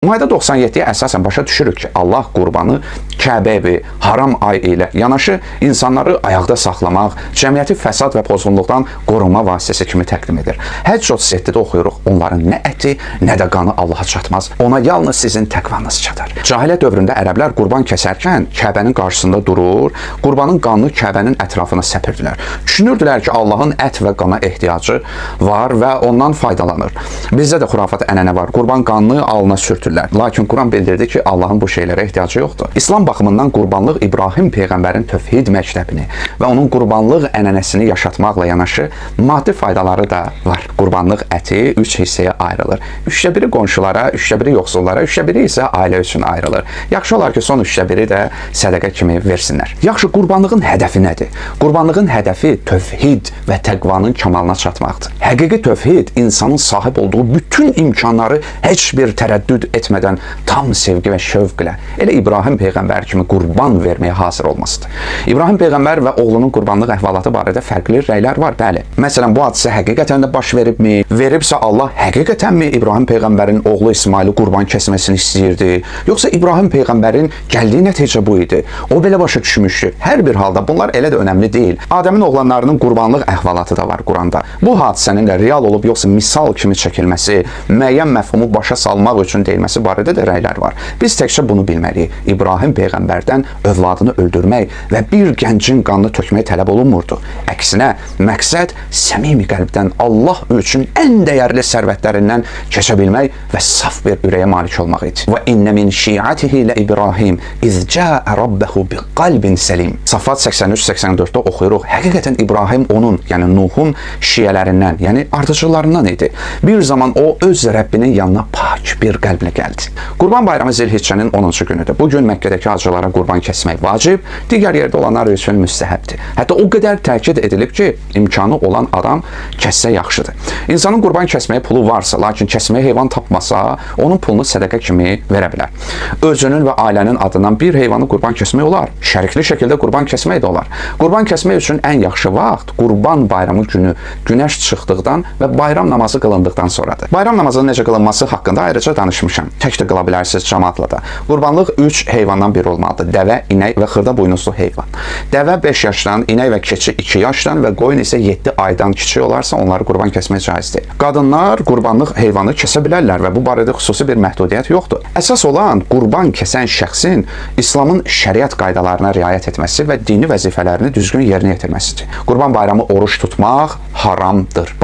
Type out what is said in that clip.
Maide 97'yə əsasən başa düşürük ki, Allah qurbanı Kəbə-i haram ay ilə yanaşı insanları ayaqda saxlamaq, cəmiyyəti fəsad və pozğunluqdan qorunma vasitəsi kimi təqdim edir. Həcc 37-də oxuyuruq, onların nə əti, nə də qanı Allaha çatmaz. Ona yalnız sizin təqvanız çatar. Cahiliyyət dövründə ərəblər qurban kəsərkən Kəbənin qarşısında durur, qurbanın qanını Kəbənin ətrafına səpirdilər. Düşünürdülər ki, Allahın ət və qana ehtiyacı var və ondan faydalanır. Bizdə də xurafat ənənə var, qurban qanını alına sürtürlər. Lakin Quran bildirdi ki, Allahın bu şeylərə ehtiyacı yoxdur. İslam baxımından qurbanlıq İbrahim Peyğəmbərin tövhid məktəbini və onun qurbanlıq ənənəsini yaşatmaqla yanaşı maddi faydaları da var. Qurbanlıq əti 3 hissəyə ayrılır. 1/3 qonşulara, 1/3 yoxsullara, 1/3 isə ailə üçün ayrılır. Yaxşı olar ki, son 1/3 də sədəqə kimi versinlər. Yaxşı, qurbanlığın hədəfi nədir? Qurbanlığın hədəfi tövhid və təqvanın kamalına çatmaqdır. Həqiqi tövhid insanın sahib olduğu bütün imkanları heç bir tərəddüd etmədən tam sevgi və şövqlə, elə İbrahim Peyğəmbər kimi qurban verməyə hazır olmasıdır. İbrahim Peyğəmbər və oğlunun qurbanlıq əhvalatı barədə fərqli rəylər var, bəli. Məsələn, bu hadisə həqiqətən də baş veribmi? Veribsə Allah həqiqətənmi İbrahim Peyğəmbərin oğlu İsmaili qurban kəsməsini istəyirdi? Yoxsa İbrahim Peyğəmbərin gəldiyi nəticə bu idi? O belə başa düşmüşdü. Hər bir halda bunlar elə də önəmli deyil. Adəmin oğlanlarının qurbanlıq əhvalatı da var Quranda. Bu hadisənin də real olub yoxsa misal kimi çəkilməsi, müəyyən məfhumu başa salmaq üçün deyilməsi barədə də rəylər var. Biz təkcə bunu bilməliyik. İbrahim Peyğəmbərdən övladını öldürmək və bir gəncin qanını tökmək tələb olunmurdu. Əksinə, məqsəd səmimi qəlbdən Allah üçün ən dəyərli sərvətlərindən keçə bilmək və saf bir ürəyə malik olmaq idi. Və innə min şiatihi ilə İbrahim iz cəə rabbəhu bi qalbin səlim. Safat 83-84-də oxuyuruq. Həqiqətən İbrahim onun, yəni Nuhun şiyələrindən, yəni ardıcılarından idi. Bir zaman o öz Rəbbinin yanına pak bir qəlblə gəldi. Qurban bayramı Zilhiccənin 10-cu günüdür. Bu gün Məkkədəki hacılara qurban kəsmək vacib, digər yerdə olanlar üçün müstəhəbdir. Hətta o qədər təkid edilib ki, imkanı olan adam kəssə yaxşıdır. İnsanın qurban kəsməyə pulu varsa, lakin kəsməyə heyvan tapmasa, onun pulunu sədəqə kimi verə bilər. Özünün və ailənin adından bir heyvanı qurban kəsmək olar. Şərikli şəkildə qurban kəsmək də olar. Qurban kəsmək üçün ən yaxşı vaxt qurban bayramı günü günəş çıxdıqdan və bayram namazı qılındıqdan sonradır. Bayram namazının necə qılınması haqqında ayrıca danışmışam. Tək də qıla bilərsiniz cəmaatla da. Qurbanlıq 3 heyvandan biri olmalıdır. Dəvə, inək və xırda buynuzlu heyvan. Dəvə 5 yaşdan, inək və keçi 2 yaşdan və qoyun isə 7 aydan kiçik olarsa onları qurban kəsmək caizdir. Qadınlar qurbanlıq heyvanı kəsə bilərlər və bu barədə xüsusi bir məhdudiyyət yoxdur. Əsas olan qurban kəsən şəxsin İslamın şəriət qaydalarına riayət etməsi və dini vəzifələrini düzgün yerinə yetirməsidir. Qurban bayramı oruç tutmaq haramdır.